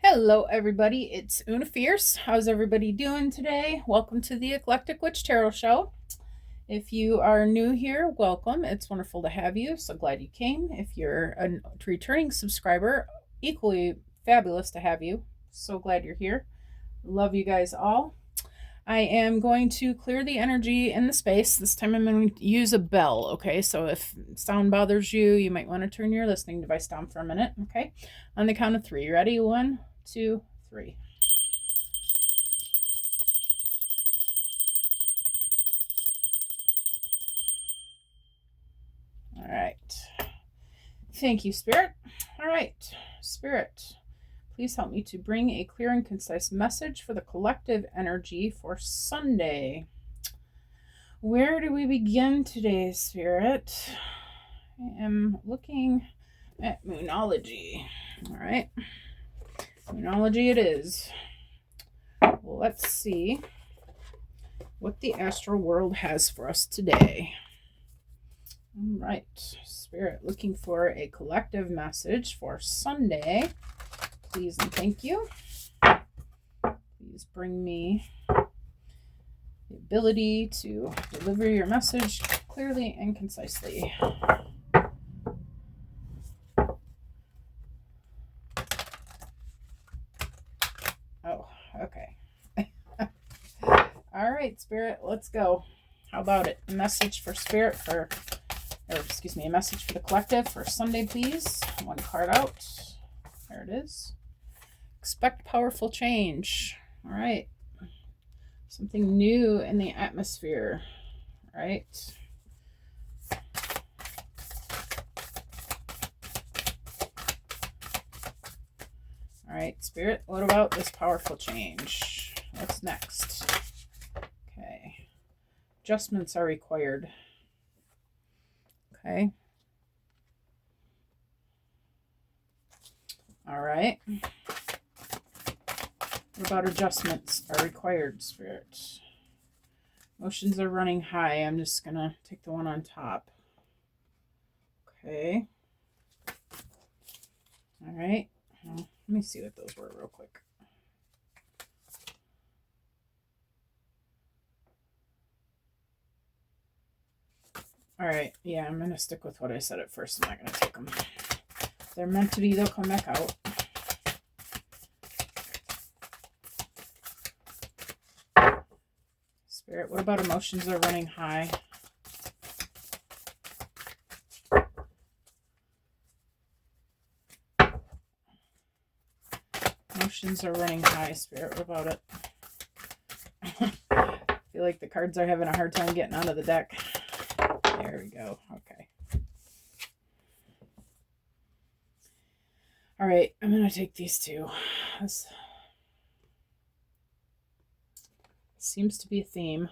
Hello, everybody. It's Una Fierce. How's everybody doing today? Welcome to the Eclectic Witch Tarot Show. If you are new here, welcome. It's wonderful to have you. So glad you came. If you're a returning subscriber, equally fabulous to have you. So glad you're here. Love you guys all. I am going to clear the energy in the space. This time I'm going to use a bell, okay? So if sound bothers you, you might want to turn your listening device down for a minute, okay? On the count of 3. Ready? 1, 2, 3. All right. Thank you, Spirit. All right, Spirit, please help me to bring a clear and concise message for the collective energy for Sunday. Where do we begin today, Spirit? I am looking at Moonology. All right. Moonology it is. Well, let's see what the astral world has for us today. All right. Spirit looking for a collective message for Sunday. Please and thank you. Please bring me the ability to deliver your message clearly and concisely. Oh, okay. All right, Spirit, let's go. How about it? A message for Spirit a message for the collective for Sunday, please. One card out. There it is. Expect powerful change. All right. Something new in the atmosphere. All right. All right, Spirit, what about this powerful change? What's next? Okay. Adjustments are required. Okay. All right. What about adjustments are required, Spirit? Emotions are running high. I'm just going to take the one on top. Okay. All right. Well, let me see what those were real quick. All right. Yeah, I'm going to stick with what I said at first. I'm not going to take them. If they're meant to be, they'll come back out. Spirit, what about emotions are running high? Emotions are running high, Spirit. What about it? I feel like the cards are having a hard time getting out of the deck. There we go. Okay. All right. I'm going to take these two. This seems to be a theme.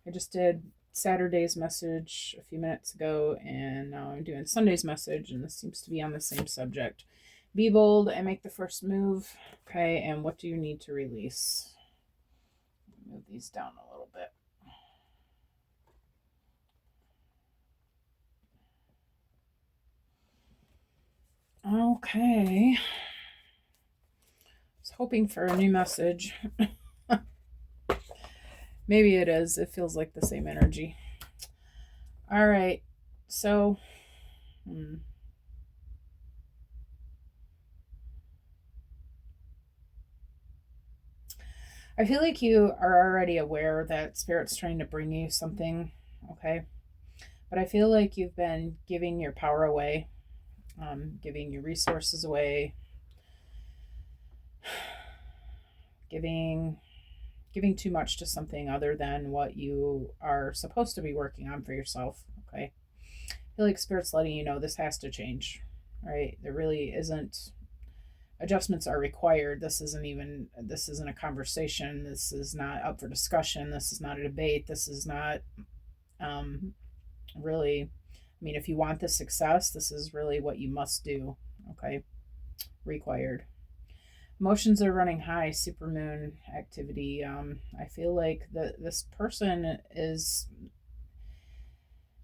I just did Saturday's message a few minutes ago, and now I'm doing Sunday's message, and this seems to be on the same subject. Be bold and make the first move. Okay, and what do you need to release? Move these down a little bit. Okay. I was hoping for a new message. Maybe it is. It feels like the same energy. All right. So, I feel like you are already aware that Spirit's trying to bring you something, okay? But I feel like you've been giving your power away, giving your resources away, giving too much to something other than what you are supposed to be working on for yourself, okay? I feel like Spirit's letting you know this has to change, right? There really isn't. Adjustments are required. This isn't a conversation. This is not up for discussion. This is not a debate. This is not really, I mean, if you want the success, this is really what you must do. Okay. Required. Emotions are running high. Supermoon activity. I feel like this person is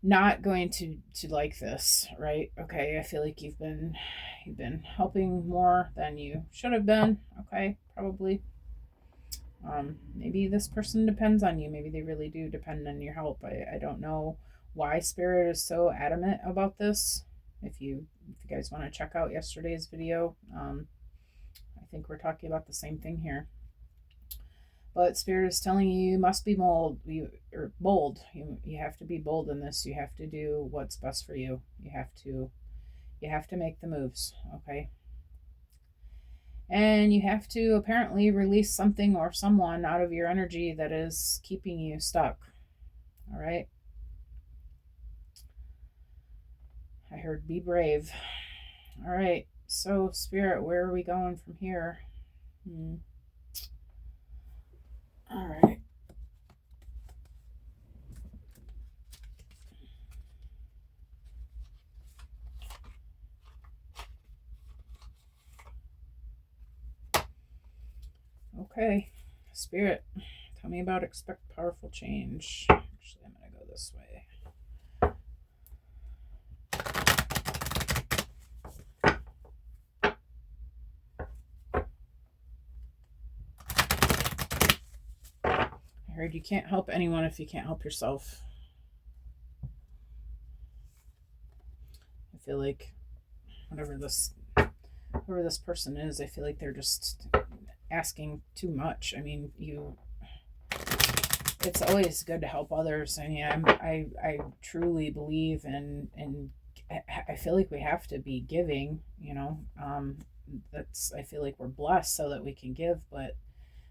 not going to like this, right? Okay, I feel like you've been helping more than you should have been. Okay, probably. Maybe this person depends on you. Maybe they really do depend on your help. I don't know why Spirit is so adamant about this. If you guys want to check out yesterday's video, I think we're talking about the same thing here. But Spirit is telling you you must be bold. You have to be bold in this. You have to do what's best for you. You have to make the moves, okay? And you have to apparently release something or someone out of your energy that is keeping you stuck. All right? I heard be brave. All right. So, Spirit, where are we going from here? All right. Okay. Spirit, tell me about expect powerful change. Actually, I'm going to go this way. I heard you can't help anyone if you can't help yourself. I feel like whoever this person is, I feel like they're just asking too much. I mean, it's always good to help others. I mean, I truly believe in I feel like we have to be giving, I feel like we're blessed so that we can give, but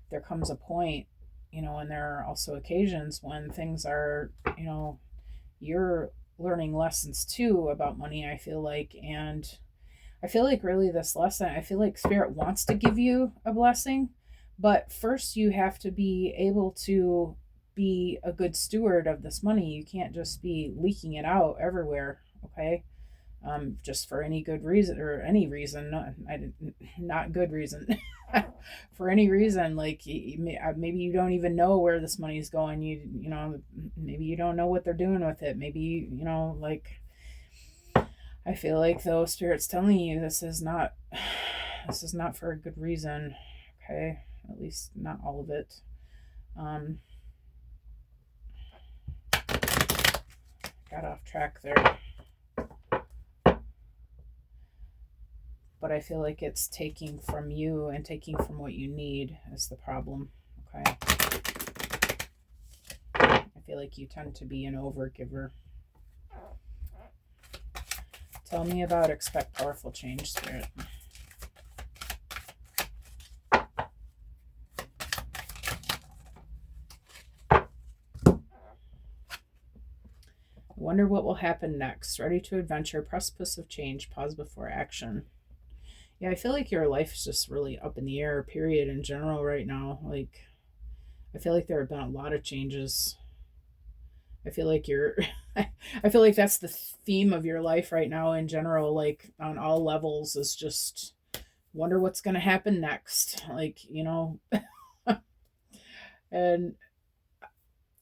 there comes a point, and there are also occasions when things are, you're learning lessons too about money, I feel like. And I feel like really this lesson, I feel like Spirit wants to give you a blessing, but first you have to be able to be a good steward of this money. You can't just be leaking it out everywhere, okay? Just for any good reason or any reason, not good reason, for any reason. Like maybe you don't even know where this money is going. Maybe you don't know what they're doing with it. Maybe like I feel like though Spirit's telling you this is not for a good reason. Okay, at least not all of it. Got off track there. But I feel like it's taking from you and taking from what you need is the problem. Okay. I feel like you tend to be an overgiver. Tell me about expect powerful change, Spirit. Wonder what will happen next. Ready to adventure, precipice of change, pause before action. Yeah, I feel like your life is just really up in the air, period, in general right now. Like, I feel like there have been a lot of changes. I feel like I feel like that's the theme of your life right now in general, like on all levels, is just wonder what's going to happen next. Like, and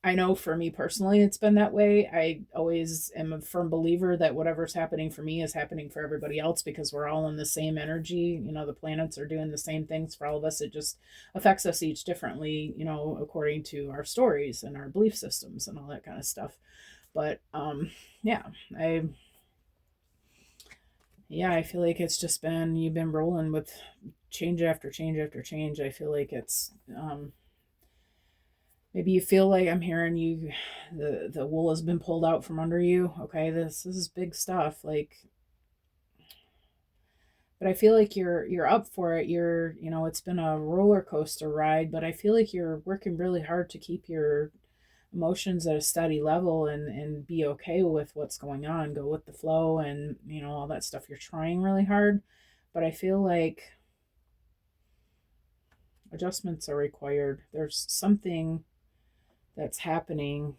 I know for me personally, it's been that way. I always am a firm believer that whatever's happening for me is happening for everybody else because we're all in the same energy. The planets are doing the same things for all of us. It just affects us each differently, according to our stories and our belief systems and all that kind of stuff. But yeah, I feel like it's just been, you've been rolling with change after change after change. I feel like it's maybe you feel like I'm hearing you, the wool has been pulled out from under you. Okay, this is big stuff. Like, but I feel like you're up for it. It's been a roller coaster ride, but I feel like you're working really hard to keep your emotions at a steady level and be okay with what's going on, go with the flow, and all that stuff. You're trying really hard, but I feel like adjustments are required. There's something that's happening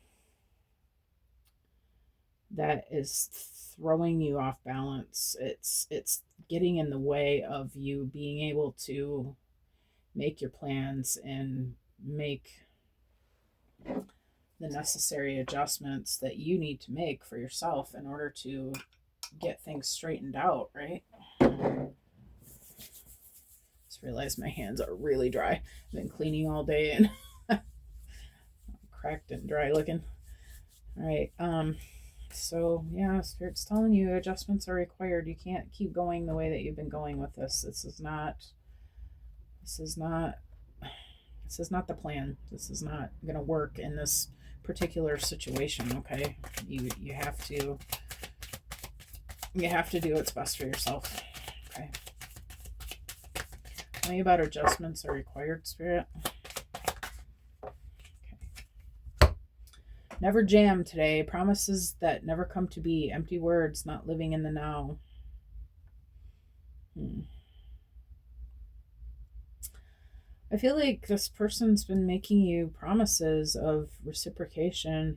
that is throwing you off balance. It's getting in the way of you being able to make your plans and make the necessary adjustments that you need to make for yourself in order to get things straightened out, right? Just realized my hands are really dry. I've been cleaning all day and cracked and dry looking. All right. So yeah, Spirit's telling you adjustments are required. You can't keep going the way that you've been going with this. This is not the plan. This is not going to work in this particular situation, okay? You have to do what's best for yourself. Okay. Tell me about adjustments are required, Spirit. Okay. Never jam today. Promises that never come to be. Empty words, not living in the now. I feel like this person's been making you promises of reciprocation.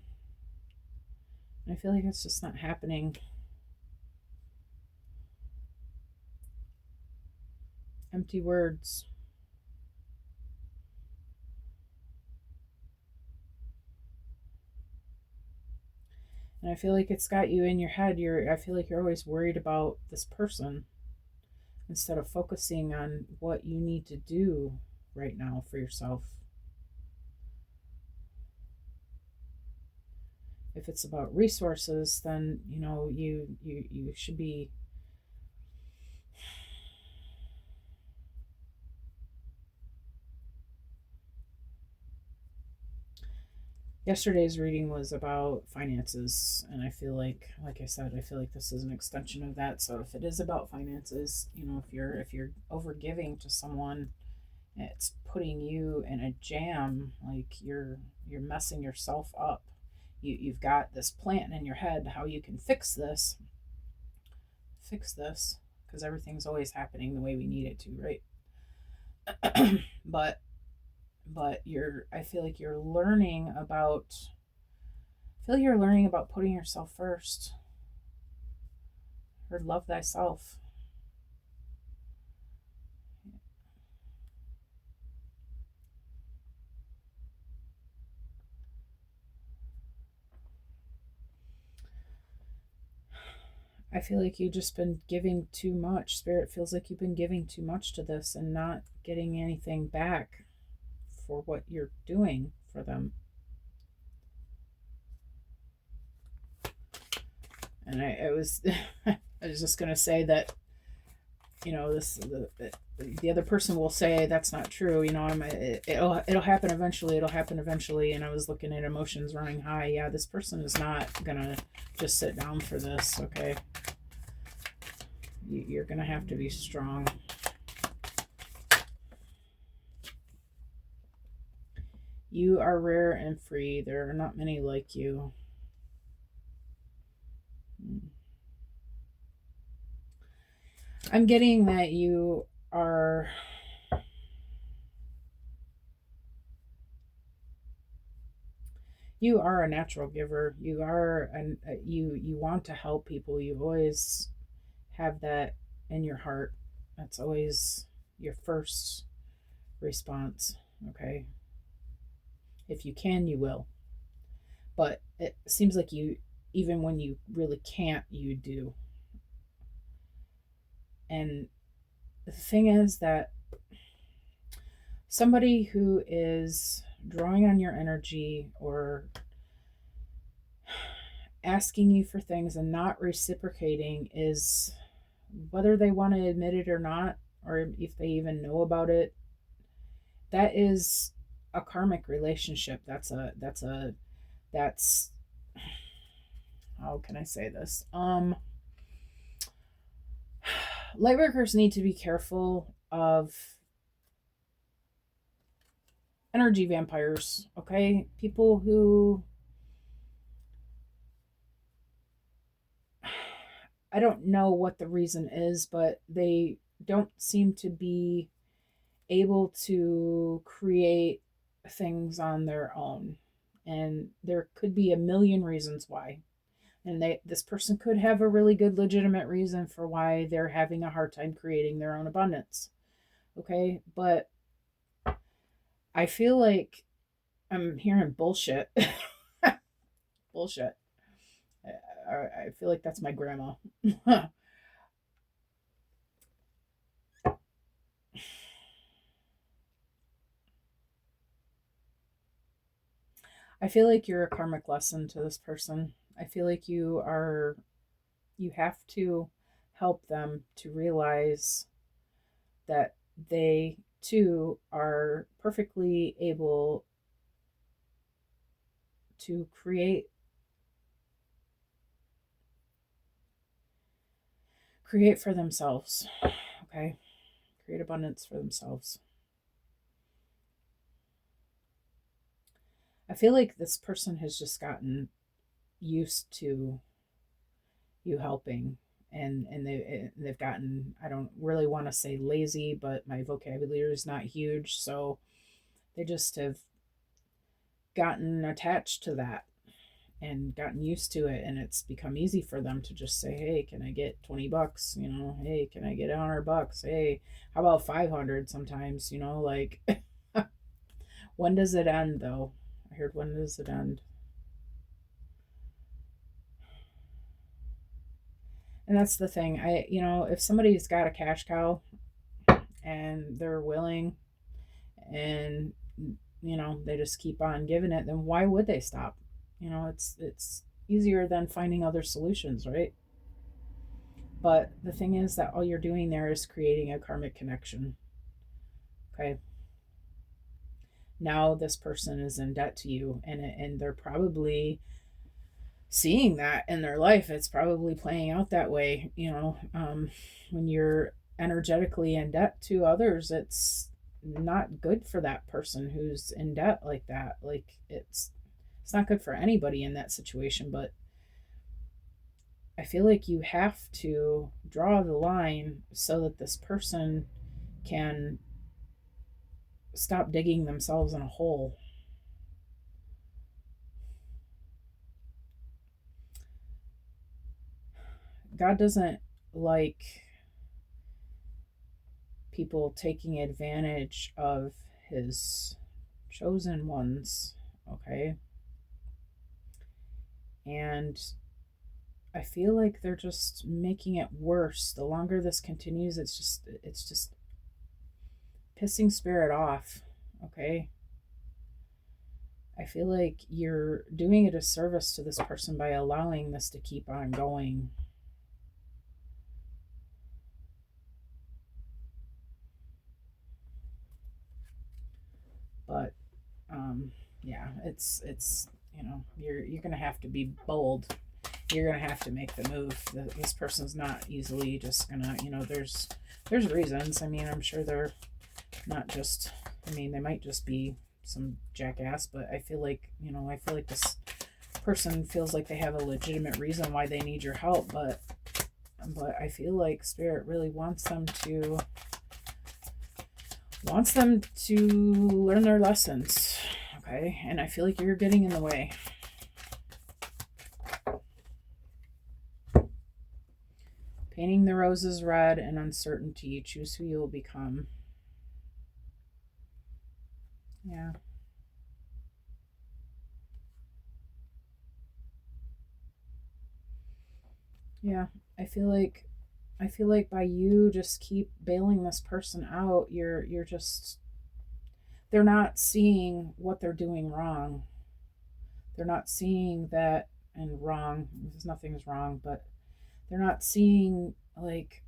I feel like it's just not happening. Empty words. And I feel like it's got you in your head. I feel like you're always worried about this person instead of focusing on what you need to do right now for yourself. If it's about resources, then you should be yesterday's reading was about finances, and I feel like I said, I feel like this is an extension of that. So if it is about finances, if you're over giving to someone, it's putting you in a jam. Like you're messing yourself up. You've got this plan in your head how you can fix this because everything's always happening the way we need it to, right? but I feel like you're learning about putting yourself first. Or love thyself. I feel like you've just been giving too much. Spirit feels like you've been giving too much to this and not getting anything back for what you're doing for them. And I was just gonna say that, the other person will say that's not true. It'll happen eventually. It'll happen eventually. And I was looking at emotions running high. Yeah, this person is not gonna just sit down for this. Okay, you're gonna have to be strong. You are rare and free. There are not many like you. I'm getting that you are a natural giver. You are you want to help people. You always have that in your heart. That's always your first response, okay? If you can, you will. But it seems like you, even when you really can't, you do. And the thing is that somebody who is drawing on your energy or asking you for things and not reciprocating is, whether they want to admit it or not, or if they even know about it, that is a karmic relationship. That's how can I say this? Lightworkers need to be careful of energy vampires, okay? People who, I don't know what the reason is, but they don't seem to be able to create things on their own. And there could be a million reasons why. And this person could have a really good legitimate reason for why they're having a hard time creating their own abundance. Okay? But I feel like I'm hearing bullshit. Bullshit. I feel like that's my grandma. I feel like you're a karmic lesson to this person. I feel like you have to help them to realize that they too are perfectly able to create for themselves. Okay? Create abundance for themselves. I feel like this person has just gotten used to you helping, and they've gotten, I don't really want to say lazy, but my vocabulary is not huge, so they just have gotten attached to that and gotten used to it, and it's become easy for them to just say, hey, can I get $20? Hey, can I get $100? Hey, how about 500? Sometimes, like when does it end though? I heard, when does it end? And that's the thing. If somebody's got a cash cow and they're willing, and they just keep on giving it, then why would they stop? It's easier than finding other solutions, right? But the thing is that all you're doing there is creating a karmic connection. Okay. Now this person is in debt to you, and they're probably seeing that in their life. It's probably playing out that way. When you're energetically in debt to others, it's not good for that person who's in debt like that. Like, it's not good for anybody in that situation. But I feel like you have to draw the line so that this person can stop digging themselves in a hole. God doesn't like people taking advantage of his chosen ones, okay? And I feel like they're just making it worse. The longer this continues, it's just pissing spirit off, okay? I feel like you're doing a disservice to this person by allowing this to keep on going. But yeah, it's you're gonna have to be bold. You're gonna have to make the move. This person's not easily just gonna, there's reasons. I mean, I'm sure they're not just, they might just be some jackass, but I feel like this person feels like they have a legitimate reason why they need your help, but I feel like spirit really wants them to learn their lessons, okay? And I feel like you're getting in the way. Painting the roses red and uncertainty. Choose who you will become. Yeah. Yeah. I feel like by you just keep bailing this person out, you're just, they're not seeing what they're doing wrong. They're not seeing that, and wrong, because nothing's wrong, but they're not seeing, like,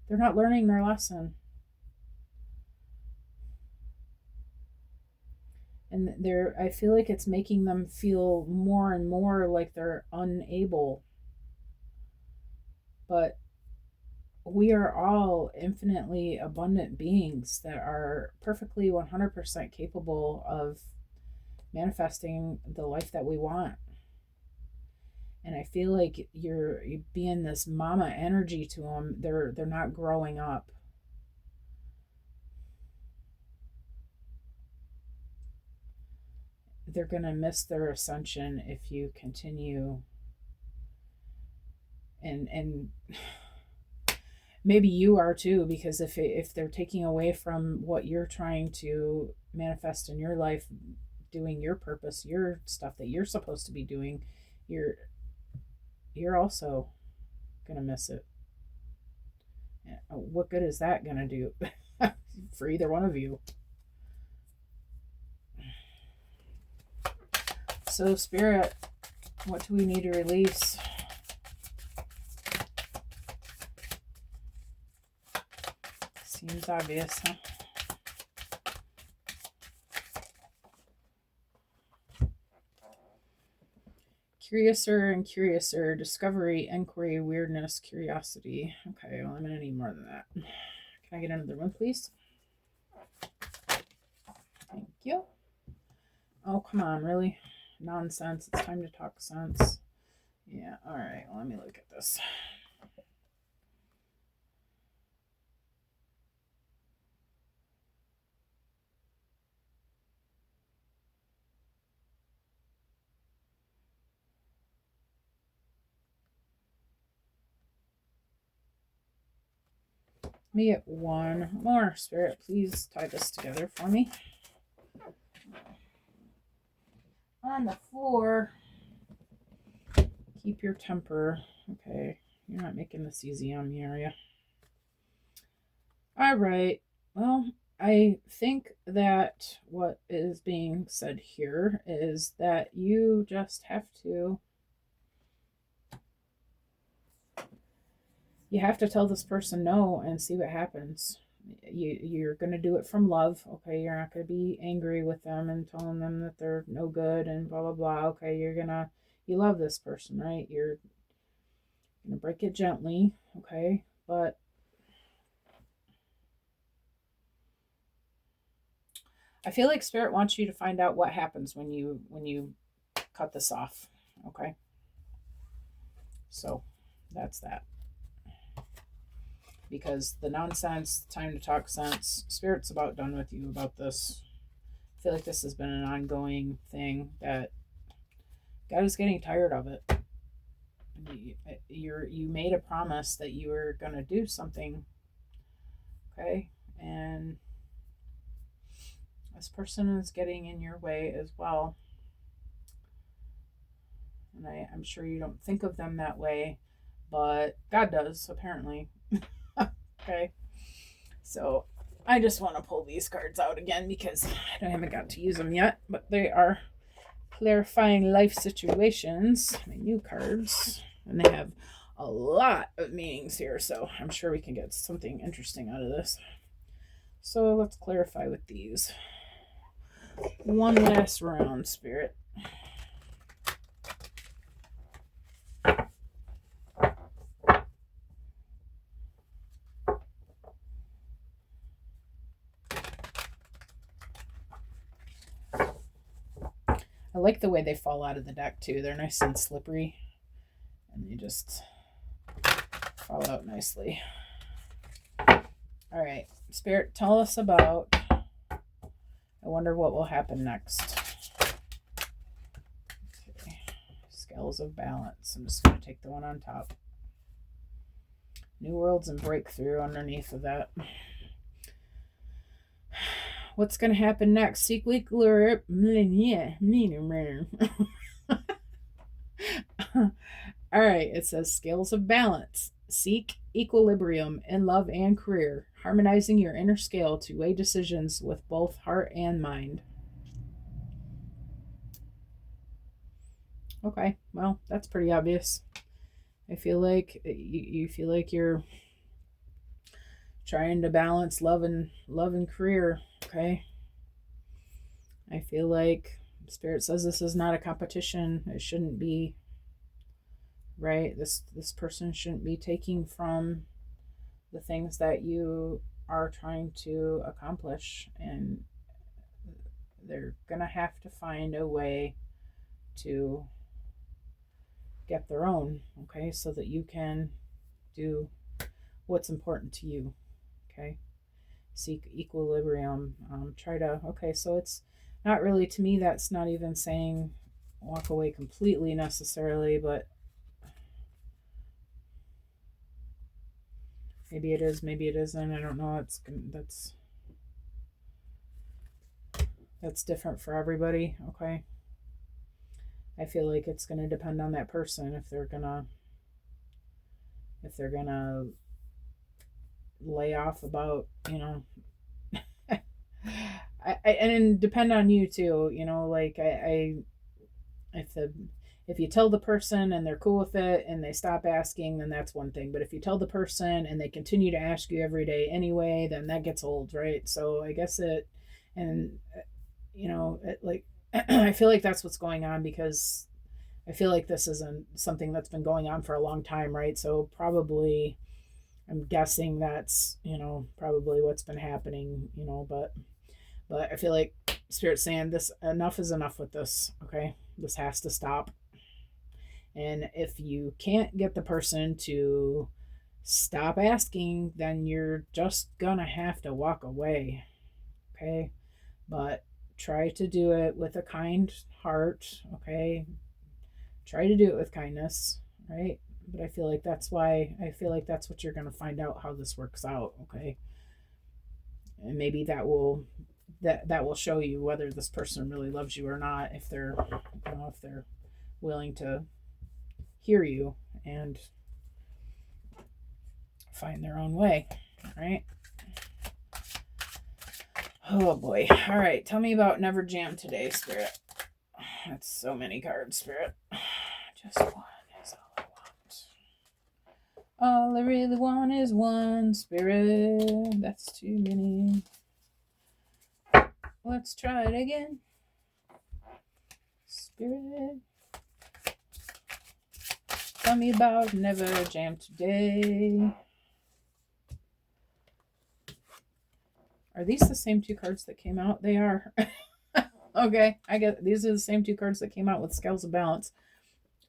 they're not learning their lesson. And I feel like it's making them feel more and more like they're unable. But we are all infinitely abundant beings that are perfectly 100% capable of manifesting the life that we want. And I feel like you're being this mama energy to them. They're not growing up. They're going to miss their ascension if you continue. And maybe you are too, because if they're taking away from what you're trying to manifest in your life, doing your purpose, your stuff that you're supposed to be doing, you're also gonna miss it. What good is that gonna do for either one of you? So, Spirit, what do we need to release? Seems obvious, huh? Curiouser and curiouser, discovery, inquiry, weirdness, curiosity. Okay, well, I'm going to need more than that. Can I get another one, please? Thank you. Oh, come on, really? Nonsense. It's time to talk sense. Yeah, all right. Well, let me look at this. Let me get one more. Spirit, please tie this together for me. On the floor. Keep your temper. Okay, you're not making this easy on me, are you? All right. Well, I think that what is being said here is that you just have to tell this person no and see what happens. You're going to do it from love. Okay, you're not going to be angry with them and telling them that they're no good and blah blah blah. Okay, you love this person, right? You're going to break it gently. Okay, but I feel like Spirit wants you to find out what happens when you cut this off. Okay, so that's that. Because the nonsense, time to talk sense, Spirit's about done with you about this. I feel like this has been an ongoing thing that God is getting tired of it. You made a promise that you were going to do something, okay? And this person is getting in your way as well. And I'm sure you don't think of them that way, but God does, apparently. Okay, so I just want to pull these cards out again because I haven't got to use them yet, but they are clarifying life situations, my new cards, and they have a lot of meanings here, so I'm sure we can get something interesting out of this. So let's clarify with these. One last round, Spirit. I like the way they fall out of the deck too. They're nice and slippery and they just fall out nicely. All right, Spirit, tell us about, I wonder what will happen next. Okay. Scales of balance. I'm just going to take the one on top. New worlds and breakthrough underneath of that. What's going to happen next? Seek equilibrium. All right, it says scales of balance. Seek equilibrium in love and career, harmonizing your inner scale to weigh decisions with both heart and mind. Okay, well, that's pretty obvious. I feel like you feel like you're trying to balance love and career. Okay, I feel like Spirit says this is not a competition. It shouldn't be, right? This person shouldn't be taking from the things that you are trying to accomplish, and they're gonna have to find a way to get their own, okay, so that you can do what's important to you. Okay, seek equilibrium. Try to, okay, so it's not really, to me, that's not even saying walk away completely necessarily, but Maybe it is, maybe it isn't. I don't know. That's different for everybody. Okay. I feel like it's going to depend on that person if they're going to lay off about, and depend on you too, like if you tell the person and they're cool with it and they stop asking, then that's one thing. But if you tell the person and they continue to ask you every day anyway, then that gets old, right? So I guess like I feel like that's what's going on, because I feel like this isn't something that's been going on for a long time, right? So probably I'm guessing that's, probably what's been happening, but I feel like Spirit's saying this, enough is enough with this, okay? This has to stop. And if you can't get the person to stop asking, then you're just gonna have to walk away, okay? But try to do it with a kind heart, okay? Try to do it with kindness, right? But I feel like that's what you're going to find out, how this works out, okay? And maybe that will show you whether this person really loves you or not, if they're willing to hear you and find their own way, right? Oh boy. All right, tell me about Never Jam today, Spirit. That's so many cards, Spirit. Just one is all I want. All I really want is one, Spirit. That's too many. Let's try it again. Spirit. Tell me about Never Jam today. Are these the same two cards that came out? They are. Okay, I get these are the same two cards that came out with Scales of Balance.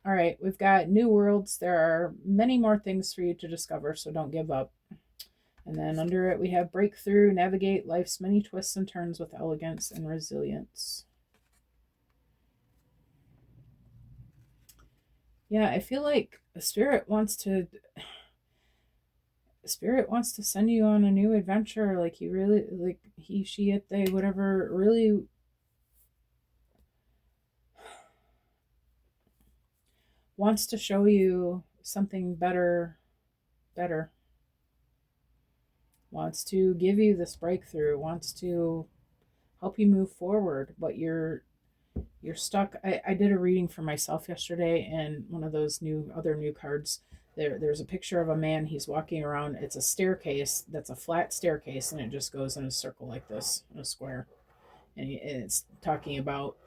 All right, we've got New Worlds. There are many more things for you to discover, so don't give up. And then under it, we have Breakthrough, Navigate Life's Many Twists and Turns with Elegance and Resilience. Yeah, I feel like Spirit wants to send you on a new adventure. Like he, she, it, they, whatever, really wants to show you something better, wants to give you this breakthrough, wants to help you move forward, but you're stuck. I did a reading for myself yesterday, and one of those other new cards, there's a picture of a man. He's walking around. It's a staircase that's a flat staircase, and it just goes in a circle like this, in a square. And it's talking about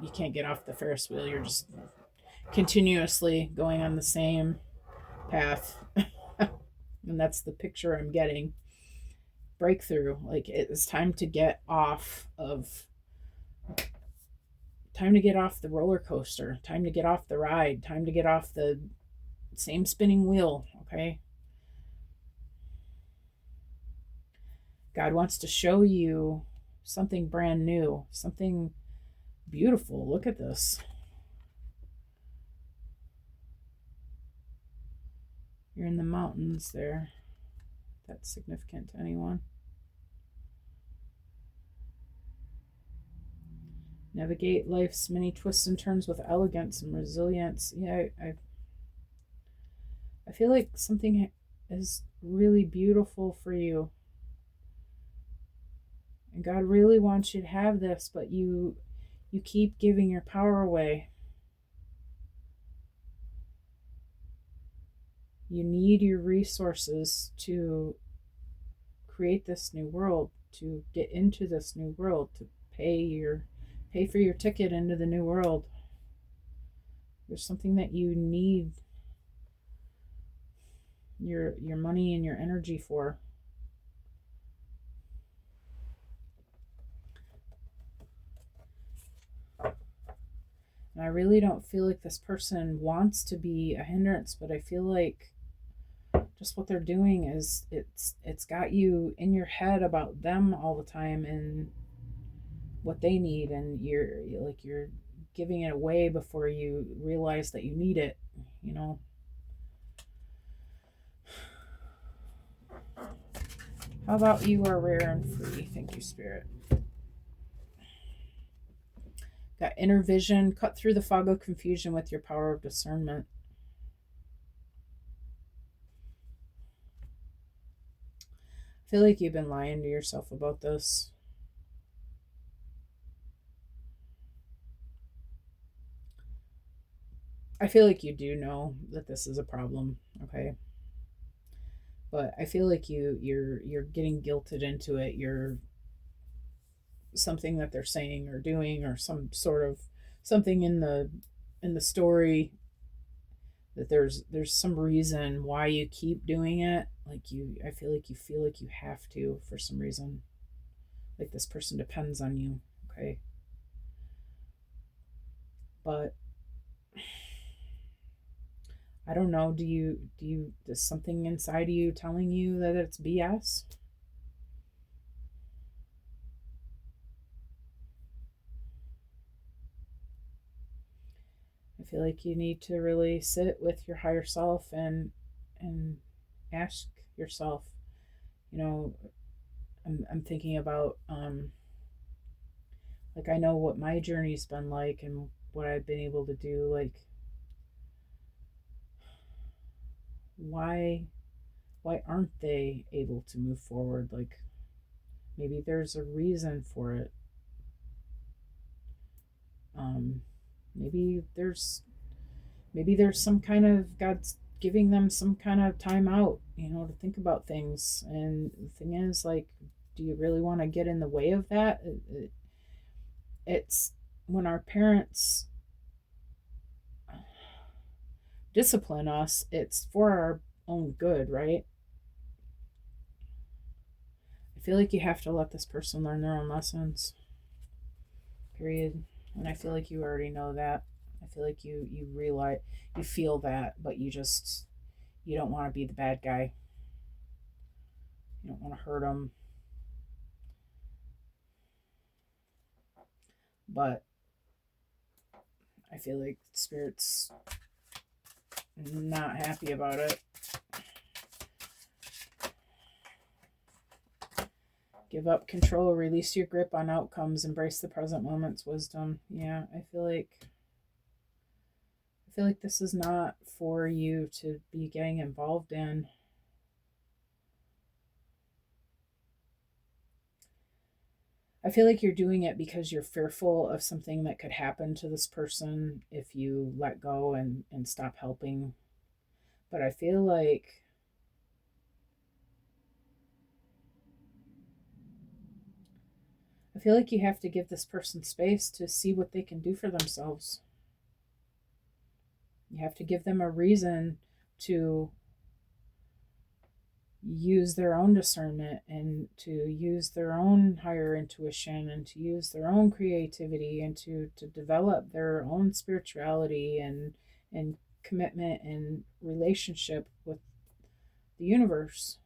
you can't get off the Ferris wheel. You're just continuously going on the same path. And that's the picture I'm getting. Breakthrough. Like, it's time to get off the roller coaster, time to get off the ride, time to get off the same spinning wheel, okay? God wants to show you something brand new, something beautiful. Look at this. You're in the mountains there. That's significant to anyone. Navigate life's many twists and turns with elegance and resilience. Yeah, I feel like something is really beautiful for you. And God really wants you to have this, but you keep giving your power away. You need your resources to create this new world, to get into this new world, to pay for your ticket into the new world. There's something that you need your money and your energy for. And I really don't feel like this person wants to be a hindrance, but I feel like just what they're doing is it's got you in your head about them all the time and what they need, and you're giving it away before you realize that you need it, How about you are rare and free? Thank you, Spirit. Got inner vision. Cut through the fog of confusion with your power of discernment. I feel like you've been lying to yourself about this. I feel like you do know that this is a problem, okay? But I feel like you're getting guilted into it. You're something that they're saying or doing, or some sort of something in the story, that there's some reason why you keep doing it. Like I feel like you have to, for some reason. Like this person depends on you, okay? But I don't know, does something inside of you telling you that it's BS? I feel like you need to really sit with your higher self and ask yourself, you know, I'm thinking about like, I know what my journey's been like and what I've been able to do. Like, why aren't they able to move forward? Like, maybe there's a reason for it. um maybe there's some kind of, God's giving them some kind of time out, to think about things. And the thing is, like, do you really want to get in the way of that? It's when our parents discipline us, it's for our own good, right? I feel like you have to let this person learn their own lessons, period. And I feel like you already know that. I feel like you realize, you feel that, but you don't want to be the bad guy. You don't want to hurt them. But I feel like Spirit's not happy about it. Give up control, release your grip on outcomes, embrace the present moment's wisdom. Yeah, I feel like this is not for you to be getting involved in. I feel like you're doing it because you're fearful of something that could happen to this person if you let go and stop helping. But I feel like you have to give this person space to see what they can do for themselves. You have to give them a reason to use their own discernment and to use their own higher intuition and to use their own creativity and to develop their own spirituality and commitment and relationship with the universe,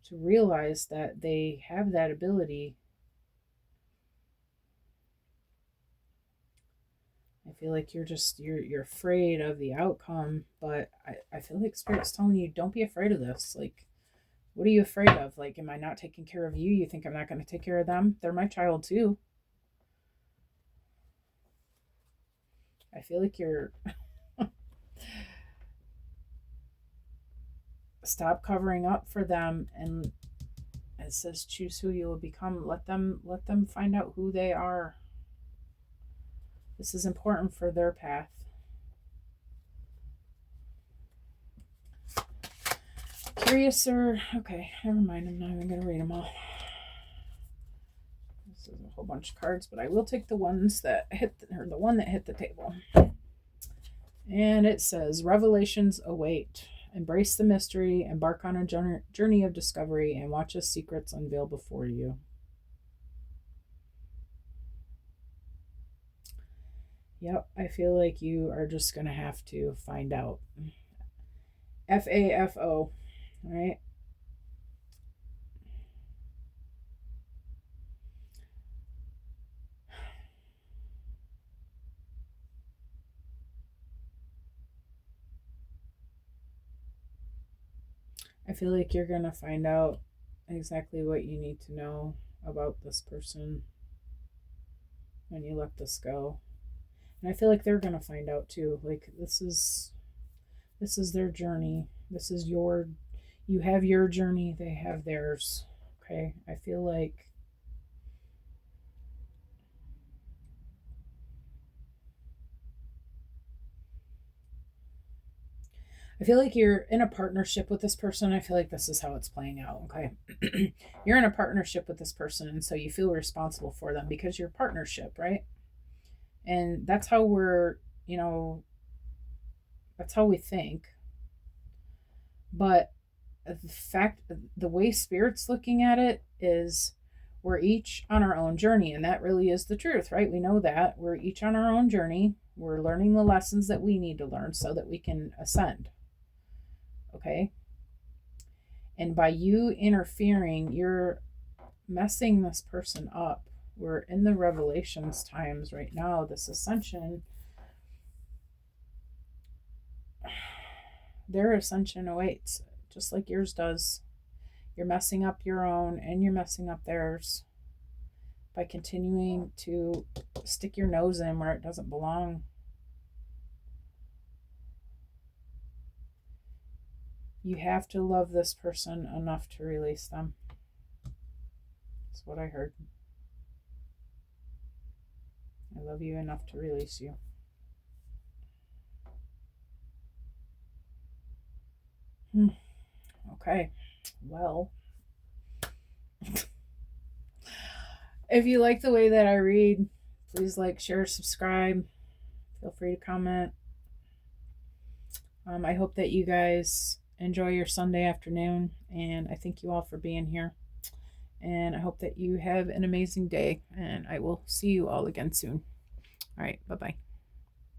to realize that they have that ability. I feel like you're afraid of the outcome, but I feel like Spirit's telling you, don't be afraid of this. Like, what are you afraid of? Like, am I not taking care of you? You think I'm not going to take care of them? They're my child too. I feel like you're stop covering up for them, and it says choose who you will become. Let them find out who they are. This is important for their path. Curious or okay, never mind. I'm not even going to read them all. This is a whole bunch of cards, but I will take the ones that the one that hit the table. And it says, revelations await. Embrace the mystery, embark on a journey of discovery, and watch as secrets unveil before you. Yep, I feel like you are just going to have to find out. FAFO, right? I feel like you're going to find out exactly what you need to know about this person when you let this go. And I feel like they're gonna find out too. Like this is their journey. This is you have your journey, they have theirs. Okay? I feel like you're in a partnership with this person. I feel like this is how it's playing out, okay? You're in a partnership with this person, and so you feel responsible for them because you're partnership, right? And that's how that's how we think. But the way Spirit's looking at it is we're each on our own journey, and that really is the truth, right? We know that we're each on our own journey. We're learning the lessons that we need to learn so that we can ascend. Okay? And by you interfering, you're messing this person up. We're in the revelations times right now, this ascension. Their ascension awaits, just like yours does. You're messing up your own and you're messing up theirs by continuing to stick your nose in where it doesn't belong. You have to love this person enough to release them. That's what I heard. I love you enough to release you. Okay. Well, if you like the way that I read, please like, share, subscribe. Feel free to comment. I hope that you guys enjoy your Sunday afternoon, and I thank you all for being here. And I hope that you have an amazing day, and I will see you all again soon. All right, bye-bye.